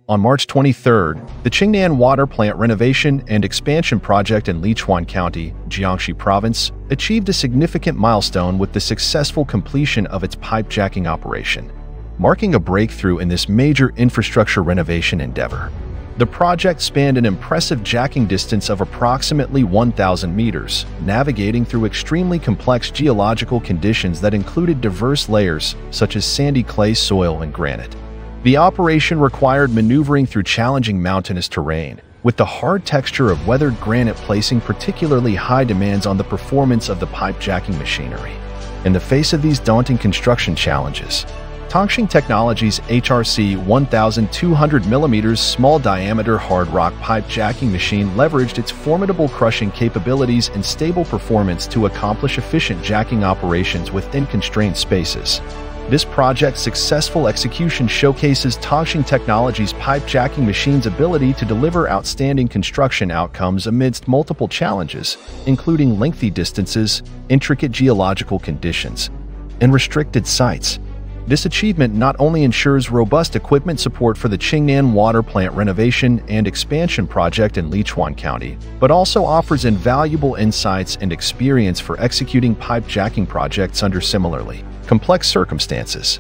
On March 23rd, the Chengnan water plant renovation and expansion project in Lichuan County, Jiangxi Province, achieved a significant milestone with the successful completion of its pipe jacking operation, marking a breakthrough in this major infrastructure renovation endeavor. The project spanned an impressive jacking distance of approximately 1,000 meters, navigating through extremely complex geological conditions that included diverse layers such as sandy clay soil and granite. The operation required maneuvering through challenging mountainous terrain, with the hard texture of weathered granite placing particularly high demands on the performance of the pipe jacking machinery. In the face of these daunting construction challenges, Tangxing Technology's HRC 1,200mm small-diameter hard rock pipe jacking machine leveraged its formidable crushing capabilities and stable performance to accomplish efficient jacking operations within constrained spaces. This project's successful execution showcases Tangxing Technology's pipe jacking machine's ability to deliver outstanding construction outcomes amidst multiple challenges, including lengthy distances, intricate geological conditions, and restricted sites. This achievement not only ensures robust equipment support for the Chengnan water plant renovation and expansion project in Lichuan County, but also offers invaluable insights and experience for executing pipe jacking projects under similarly complex circumstances.